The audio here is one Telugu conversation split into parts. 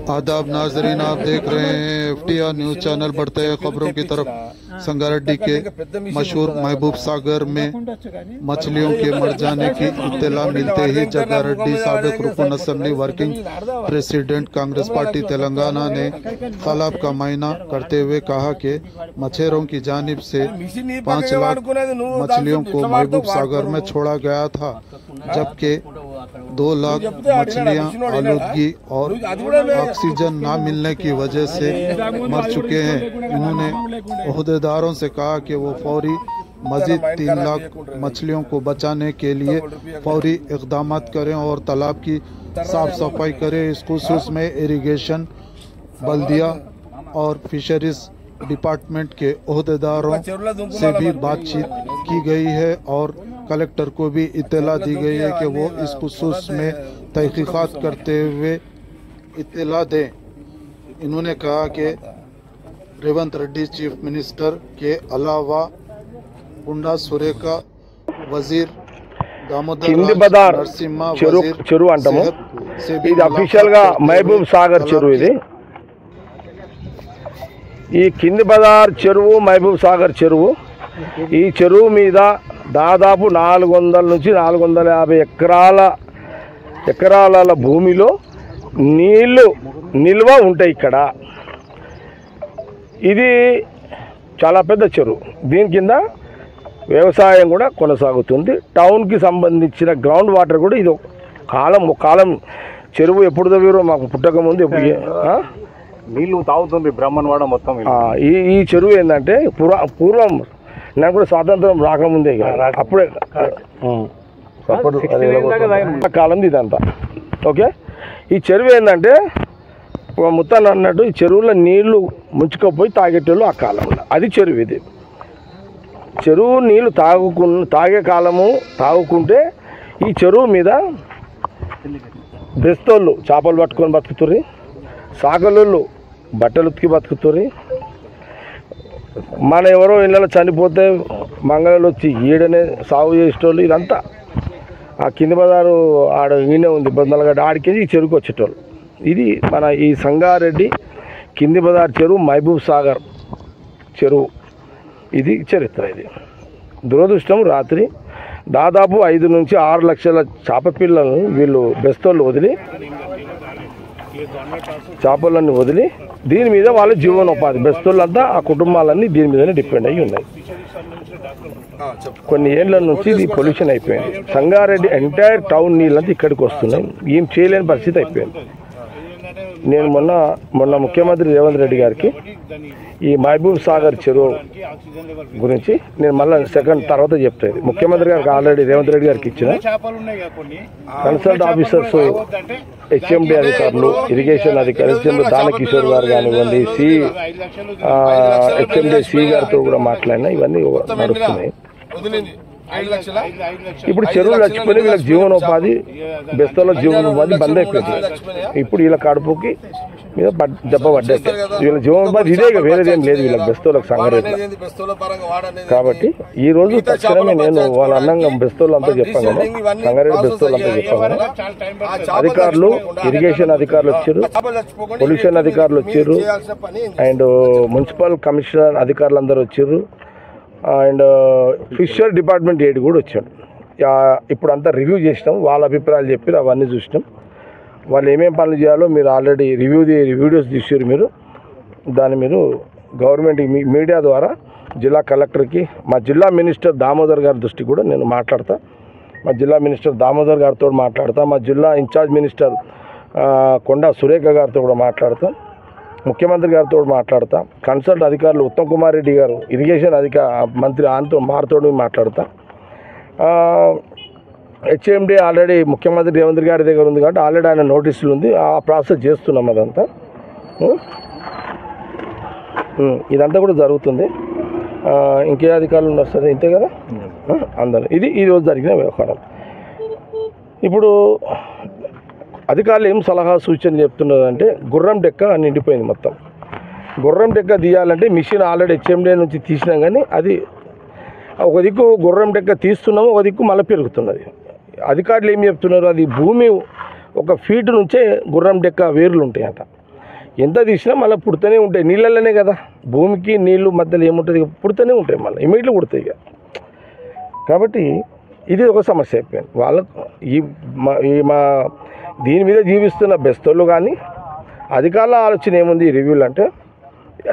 आदाब नाजरीन, आप देख रहे हैं FTR न्यूज़ चैनल। बढ़ते हैं खबरों की तरफ। संगारेड्डी के मशहूर महबूब सागर में मछलियों के मर जाने की इत्तला मिलते ही जग्गारेड्डी साबिक रुकन assembly working president Congress party Telangana ने तालाब का मायना करते हुए कहा कि मछेरों की जानिब से 5 लाख मछलियों को महबूब सागर में छोड़ा गया था, जबकि 2 लाख मछलियां आलूदगी और ऑक्सीजन न मिलने की वजह से मर चुके हैं। इन्होंने ओहदेदारों से कहा कि वो फौरी मजीद 3 लाख मछलियों को बचाने के लिए फौरी इक़दाम करें और तालाब की साफ सफाई करें। इस खुसूस में इरिगेशन, बल्दिया और फिशरीज डिपार्टमेंट के ओहदेदारों से भी बातचीत की गई है और कलेक्टर को भी इत्तला दी गई है कि वो इस खुसूस में तहकीकात करते हुए इत्तला दें। इन्होंने कहा कि रेवंत रेड्डी चीफ मिनिस्टर के अलावा गुंडा सुरेखा वजीर दामोदर नरसिम्हा చెరువు అంటాము। ఇది అఫీషియల్ గా మహబూబ్ సాగర్ చెరువు। ఇది ఈ కింది బజార్ చెరువు మహబూబ్ సాగర్ చెరువు। ఈ చెరువు మీద దాదాపు 400 నుంచి 450 ఎకరాల భూమిలో నీళ్లు నిల్వ ఉంటాయి ఇక్కడ। ఇది చాలా పెద్ద చెరువు। దీని కింద వ్యవసాయం కూడా కొనసాగుతుంది। టౌన్కి సంబంధించిన గ్రౌండ్ వాటర్ కూడా ఇది కాలం చెరువు ఎప్పుడు తవ్వారో మాకు పుట్టక ముందు నీళ్లు తాగుతుంది బ్రహ్మణవాడ మొత్తం। ఈ చెరువు ఏంటంటే పూర్వం నాకు కూడా స్వాతంత్రం రాకముందే అప్పుడే కాలం ఇదంతా ఓకే। ఈ చెరువు ఏంటంటే ముత్తాను అన్నట్టు ఈ చెరువులో నీళ్లు ముంచుకపోయి తాగేటోళ్ళు ఆ కాలంలో అది చెరువు। ఇది చెరువు నీళ్లు తాగే కాలము తాగుకుంటే ఈ చెరువు మీద బెస్తోళ్ళు చేపలు పట్టుకొని బతుకుతుర్రి, సాగలోళ్ళు బట్టలు ఉతికి బతుకుతుర్రి, మన ఎవరో ఇళ్ళలో చనిపోతే మంగళలు వచ్చి ఈడనే సాగు చేసేటోళ్ళు। ఇదంతా ఆ కింది బజారు ఆడ ఈయనే ఉంది బొందలగడ్డ, ఆడికేసి ఈ చెరువుకి వచ్చేటోళ్ళు। ఇది మన ఈ సంగారెడ్డి కింది బజార్ చెరువు మహబూబ్ సాగర్ చెరువు। ఇది చరిత్ర। ఇది దురదృష్టం రాత్రి దాదాపు 5 నుంచి 6 లక్షల చేప పిల్లలను వీళ్ళు బెస్తోళ్ళు వదిలి చేపలన్నీ వదిలి దీని మీద వాళ్ళ జీవనోపాధి బెస్తోళ్ళంతా ఆ కుటుంబాలన్నీ దీని మీదనే డిపెండ్ అయ్యి ఉన్నాయి। కొన్ని ఏళ్ల నుంచి ఇది పొల్యూషన్ అయిపోయింది। సంగారెడ్డి ఎంటైర్ టౌన్ నీళ్ళంతా ఇక్కడికి వస్తున్నాయి, ఏం చేయలేని పరిస్థితి అయిపోయింది। నేను మొన్న ముఖ్యమంత్రి రేవంత్ రెడ్డి గారికి ఈ మహబూబ్ సాగర్ చెరువు గురించి నేను మళ్ళీ సెకండ్ తర్వాత చెప్తాను। ముఖ్యమంత్రి గారికి ఆల్రెడీ రేవంత్ రెడ్డి గారికి ఇచ్చిన కన్సల్ట్ ఆఫీసర్స్, HMD అధికారులు, ఇరిగేషన్ అధికారులు దానకిషోర్ గారు కానివ్వండి, HMD సి గారితో కూడా మాట్లాడినా ఇవన్నీ నడుస్తున్నాయి। ఇప్పుడు చెరువులు చచ్చిపోయి వీళ్ళకి జీవనోపాధి బెస్తోళ్ళ జీవనోపాధి బంద్ అయిపోయింది। ఇప్పుడు వీళ్ళ కడుపుకి మీద దెబ్బ పడ్డట్టే, వీళ్ళ జీవనోపాధి ఇదే, వేరేదేం లేదు వీళ్ళకి బెస్తోళ్ళకి సంగారెడ్డి। కాబట్టి ఈ రోజు తక్షణమే నేను వాళ్ళ అన్నంగా బెస్తోళ్ళంతా చెప్పాను కదా, సంగారెడ్డి బెస్తోళ్ళంతా చెప్పాను కదా, అధికారులు, ఇరిగేషన్ అధికారులు వచ్చారు, పొల్యూషన్ అధికారులు వచ్చారు, అండ్ మున్సిపల్ కమిషనర్ అధికారులు అందరూ వచ్చారు, అండ్ ఫిషర్ డిపార్ట్మెంట్ ఏడు కూడా వచ్చాడు। ఇప్పుడు అంతా రివ్యూ చేసినాం, వాళ్ళ అభిప్రాయాలు చెప్పారు, అవన్నీ చూసినాం। వాళ్ళు ఏమేం పనులు చేయాలో మీరు ఆల్రెడీ వీడియోస్ తీసారు మీరు, దాన్ని మీరు గవర్నమెంట్ మీడియా ద్వారా జిల్లా కలెక్టర్కి, మా జిల్లా మినిస్టర్ దామోదర్ గారి దృష్టికి కూడా నేను మాట్లాడతా, మా జిల్లా మినిస్టర్ దామోదర్ గారితో మాట్లాడతా, మా జిల్లా ఇన్ఛార్జ్ మినిస్టర్ కొండా సురేఖ గారితో కూడా మాట్లాడతాం, ముఖ్యమంత్రి గారితో మాట్లాడతా, కన్సల్ట్ అధికారులు ఉత్తమ్ కుమార్ రెడ్డి గారు ఇరిగేషన్ మంత్రి వారితో మాట్లాడతా, HMD ఆల్రెడీ ముఖ్యమంత్రి రేవంత్ గారి దగ్గర ఉంది కాబట్టి ఆల్రెడీ ఆయన నోటీసులు ఉంది, ఆ ప్రాసెస్ చేస్తున్నాం అదంతా। ఇదంతా కూడా జరుగుతుంది। ఇంకే అధికారులు ఉన్నారు సార్, ఇంతే కదా అందరూ। ఇది ఈరోజు జరిగిన వ్యవహారం। ఇప్పుడు అధికారులు ఏం సలహా సూచన చెప్తున్నారంటే గుర్రం డెక్క నిండిపోయింది మొత్తం। గుర్రం డెక్క తీయాలంటే మిషన్ ఆల్రెడీ HMD నుంచి తీసినాం, కానీ అది ఒక దిక్కు గుర్రం డెక్క తీస్తున్నాము, ఒక దిక్కు మళ్ళీ పెరుగుతున్నది। అధికారులు ఏం చెప్తున్నారు, అది భూమి 1 ఫీట్ నుంచే గుర్రం డెక్క వేర్లు ఉంటాయంట. ఎంత తీసినా మళ్ళీ పుడుతూనే ఉంటాయి, నీళ్ళలోనే కదా, భూమికి నీళ్ళు మధ్యలో ఏముంటుంది, పుడుతూనే ఉంటాయి, మళ్ళీ ఇమీడియట్లీ పుడతాయి ఇక. కాబట్టి ఇది ఒక సమస్య అయిపోయింది వాళ్ళకు. మా దీని మీద జీవిస్తున్న బెస్తోళ్ళు కానీ అధికారుల ఆలోచన ఏముంది ఈ రివ్యూలు అంటే,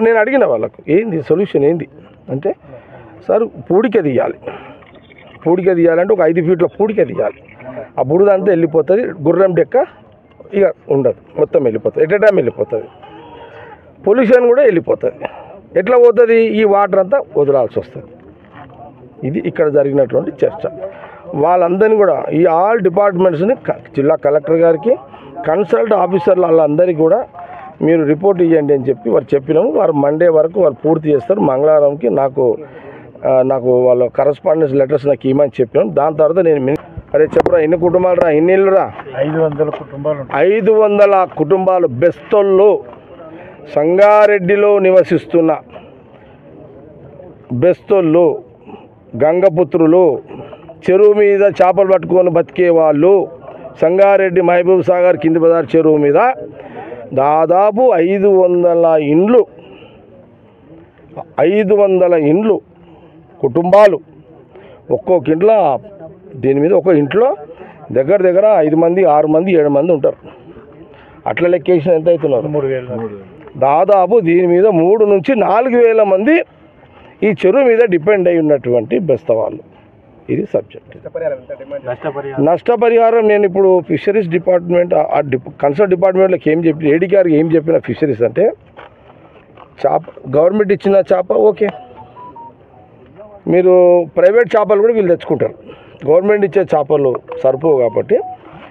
నేను అడిగిన వాళ్ళకు ఏంది సొల్యూషన్ ఏంది అంటే, సార్ పూడిక తీయాలి తీయాలంటే ఒక 5 ఫీట్ల పూడిక తీయాలి. ఆ బురదంతా వెళ్ళిపోతుంది, గుర్రం డెక్క ఇక ఉండదు, మొత్తం వెళ్ళిపోతుంది, ఎట్ ఎ టైం వెళ్ళిపోతుంది, పొల్యూషన్ కూడా వెళ్ళిపోతుంది. ఎట్లా పోతుంది, ఈ వాటర్ అంతా వదలాల్సి వస్తుంది. ఇది ఇక్కడ జరిగినటువంటి చర్చ. వాళ్ళందరినీ కూడా ఈ ఆల్ డిపార్ట్మెంట్స్ని జిల్లా కలెక్టర్ గారికి కన్సల్ట్ ఆఫీసర్లు వాళ్ళందరికీ కూడా మీరు రిపోర్ట్ ఇవ్వండి అని చెప్పి వారు చెప్పినాము. వారు మండే వరకు వారు పూర్తి చేస్తారు. మంగళవారంకి నాకు వాళ్ళ కరస్పాండెన్స్ లెటర్స్ నాకు ఇవ్వమని చెప్పినాం. దాని తర్వాత నేను అరే చెప్పరా ఎన్ని కుటుంబాలు రా, ఎన్ని ఇళ్ళు రా? 500 కుటుంబాలు. 500 కుటుంబాలు బెస్తోళ్ళు, సంగారెడ్డిలో నివసిస్తున్న బెస్తోళ్ళు, గంగపుత్రులు, చెరువు మీద చేపలు పట్టుకొని బతికే వాళ్ళు, సంగారెడ్డి మహబూబ్ సాగర్ కింది బజార్ చెరువు మీద దాదాపు 500 ఇండ్లు, 500 ఇండ్లు కుటుంబాలు, ఒక్కొక్క ఇంట్లో దీని మీద ఒక ఇంట్లో దగ్గర 5 మంది 6 మంది 7 మంది ఉంటారు. అట్లా లెక్కేసిన ఎంత అవుతున్నారు? 3000. దాదాపు దీని మీద 3 నుంచి 4,000 మంది ఈ చెరువు మీద డిపెండ్ అయి ఉన్నటువంటి బెస్తవాళ్ళు. ఇది సబ్జెక్ట్. నష్టపరిహారం నేను ఇప్పుడు ఫిషరీస్ డిపార్ట్మెంట్ కన్సర్న్ డిపార్ట్మెంట్లోకి ఏం చెప్పి ఏడీ గారికి ఏం చెప్పిన ఫిషరీస్ అంటే, చేప గవర్నమెంట్ ఇచ్చిన చేప ఓకే, మీరు ప్రైవేట్ చేపలు కూడా వీళ్ళు తెచ్చుకుంటారు. గవర్నమెంట్ ఇచ్చే చేపలు సరిపోవు కాబట్టి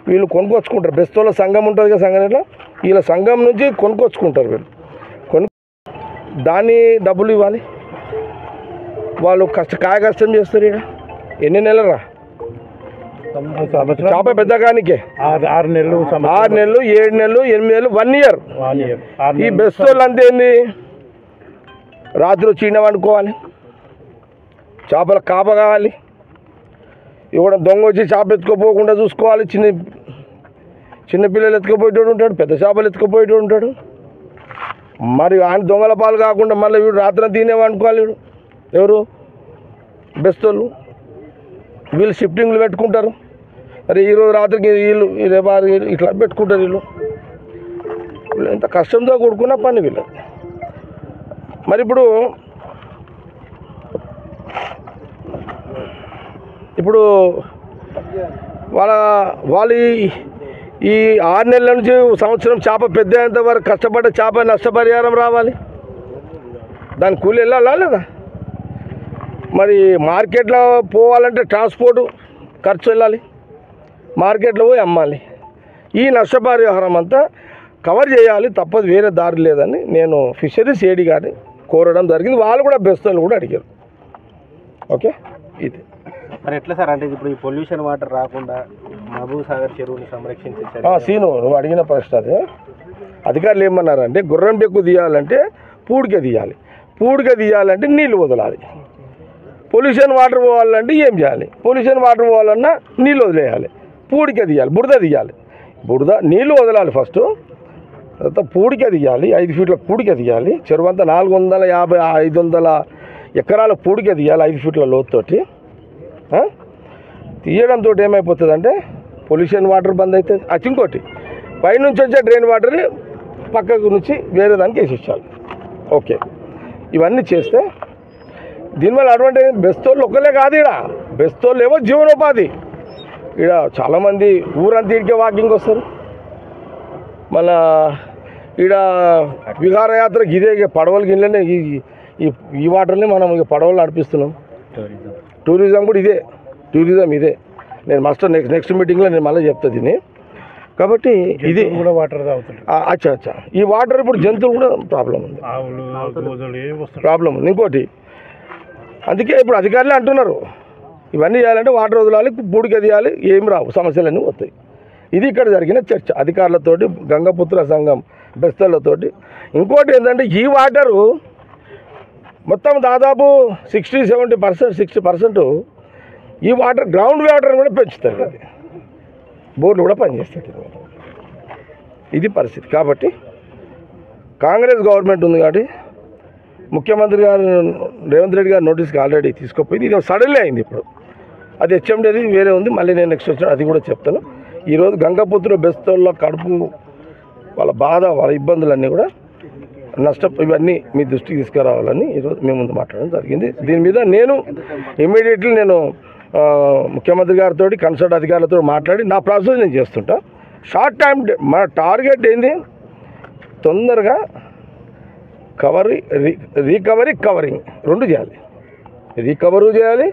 వీళ్ళు కొనుక్కొచ్చుకుంటారు. బెస్తోళ్ళ సంఘం ఉంటుంది కదా, సంఘంలో వీళ్ళ సంఘం నుంచి కొనుక్కొచ్చుకుంటారు. వీళ్ళు దాన్ని డబ్బులు ఇవ్వాలి. వాళ్ళు కాయ కష్టం చేస్తారు. ఇక్కడ ఎన్ని నెలలు రా చేప పెద్దగానికే? 6 నెలలు, 6 నెలలు, 7 నెలలు, 8 నెలలు, 1 ఇయర్. ఈ బెస్తోళ్ళు అంతే ఏంది, రాత్రి చీన వండుకోవాలి, చేపల కాప కావాలి, ఇవ్వడం దొంగ వచ్చి చేప ఎత్తుకుపోకుండా చూసుకోవాలి. చిన్నపిల్లలు ఎత్తుకుపోయేటోడు ఉంటాడు, పెద్ద చేపలు ఎత్తుకుపోయేటోడు ఉంటాడు. మరి ఆయన దొంగల పాలు కాకుండా మళ్ళీ వీడు రాత్రి తినేవనుకోవాలి. వీడు ఎవరు? బెస్తోళ్ళు. వీళ్ళు షిఫ్టింగ్లు పెట్టుకుంటారు. మరి ఈరోజు రాత్రికి వీళ్ళు రేపు ఇట్లా పెట్టుకుంటారు. వీళ్ళు ఎంత కష్టంతో కూడుకున్న పని వీళ్ళు. మరి ఇప్పుడు వాళ్ళు ఈ 6 నెలల నుంచి సంవత్సరం చేప పెద్ద అయ్యేంత వరకు కష్టపడ్డ చేప నష్టపరిహారం రావాలి. దాని కూలి వెళ్ళాలా లేదా? మరి మార్కెట్లో పోవాలంటే ట్రాన్స్పోర్ట్ ఖర్చు వెళ్ళాలి, మార్కెట్లో పోయి అమ్మాలి. ఈ నష్టపరిహారం అంతా కవర్ చేయాలి, తప్పదు, వేరే దారి లేదని నేను ఫిషరీస్ ఏడీ గారిని కోరడం జరిగింది. వాళ్ళు కూడా బెస్తోళ్ళు కూడా అడిగారు. ఓకే, ఇది మరి ఎట్లా సార్? అంటే ఇప్పుడు ఈ పొల్యూషన్ వాటర్ రాకుండా మహబూబ్ సాగర్ చెరువుని సంరక్షించారు. సీను, నువ్వు అడిగిన ప్రశ్న అదే. అధికారులు ఏమన్నారంటే, గుర్రం డెక్కు తీయాలంటే పూడిక తీయాలి, పూడిక తీయాలంటే నీళ్ళు వదలాలి. పొల్యూషన్ వాటర్ పోవాలంటే ఏం చేయాలి? పొల్యూషన్ వాటర్ పోవాలన్నా నీళ్ళు వదిలేయాలి, పూడిక తీయాలి, బురద తీయాలి. నీళ్ళు వదలాలి ఫస్ట్, తర్వాత పూడిక తీయాలి, 5 ఫీట్ల పూడిక తీయాలి. చెరువు అంతా 450, 500 ఎకరాల పూడిక తీయాలి 5 ఫీట్ల లోతుతోటి. తీయడంతో ఏమైపోతుందంటే పొల్యూషన్ వాటర్ బంద్ అవుతుంది. ఇంకోటి పైనుంచి వచ్చే డ్రైన్ వాటర్ని పక్కకు నుంచి వేరే దానికి వేసేసాలి. ఓకే, ఇవన్నీ చేస్తే దీనివల్ల అడ్వాంటేజ్ బెస్తోళ్ళు ఒక్కలే కాదు, ఇక్కడ బెస్తోళ్ళు ఏమో జీవనోపాధి. ఇక్కడ చాలామంది ఊరంతా ఇడికే వాకింగ్ వస్తారు. మళ్ళా ఇక్కడ విహారయాత్ర ఇదే పడవలకి ఇళ్ళనే ఈ వాటర్ని మనం ఇక పడవలు నడిపిస్తున్నాం. టూరిజం కూడా ఇదే, ఇదే. నేను నెక్స్ట్ మీటింగ్లో నేను మళ్ళీ చెప్తా దీన్ని. కాబట్టి ఇది కూడా వాటర్ తాగుతుంది. అచ్చా ఈ వాటర్ ఇప్పుడు జంతువులు కూడా ప్రాబ్లం ఉంది, ఇంకోటి. అందుకే ఇప్పుడు అధికారులే అంటున్నారు ఇవన్నీ చేయాలంటే వాటర్ వదలాలి, పూడిక తీయాలి, ఏం రావు, సమస్యలన్నీ వస్తాయి. ఇది ఇక్కడ జరిగిన చర్చ అధికారులతోటి, గంగపుత్ర సంఘం బెస్తలతోటి. ఇంకోటి ఏంటంటే ఈ వాటరు మొత్తం దాదాపు 60% ఈ వాటర్ గ్రౌండ్ వాటర్ కూడా పెంచుతారు. అది బోర్లు కూడా పనిచేస్తాయి. ఇది పరిస్థితి. కాబట్టి కాంగ్రెస్ గవర్నమెంట్ ఉంది కాబట్టి ముఖ్యమంత్రి గారు రేవంత్ రెడ్డి గారు నోటీస్కి ఆల్రెడీ తీసుకుపోయింది. ఇది సడన్లీ అయింది. ఇప్పుడు అది హెచ్ఎండి వేరే ఉంది. మళ్ళీ నేను నెక్స్ట్ వచ్చిన అది కూడా చెప్తాను. ఈరోజు గంగపుత్ర బెస్తోళ్ళ కడుపు వాళ్ళ బాధ వాళ్ళ ఇబ్బందులన్నీ కూడా ఇవన్నీ మీ దృష్టికి తీసుకురావాలని ఈరోజు మేము ముందు మాట్లాడడం జరిగింది. దీని మీద నేను ఇమీడియట్లీ నేను ముఖ్యమంత్రి గారితో కన్సల్ట్ అధికారులతో మాట్లాడి నా ప్రాసెస్ నేను చేస్తుంటా. షార్ట్ టైం మన టార్గెట్ ఏంది, తొందరగా కవరింగ్ రెండు చేయాలి. రికవరు చేయాలి,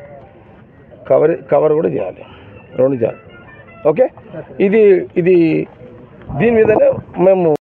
కవర్ కూడా చేయాలి, రెండు చేయాలి. ఓకే, ఇది దీని మీదనే మేము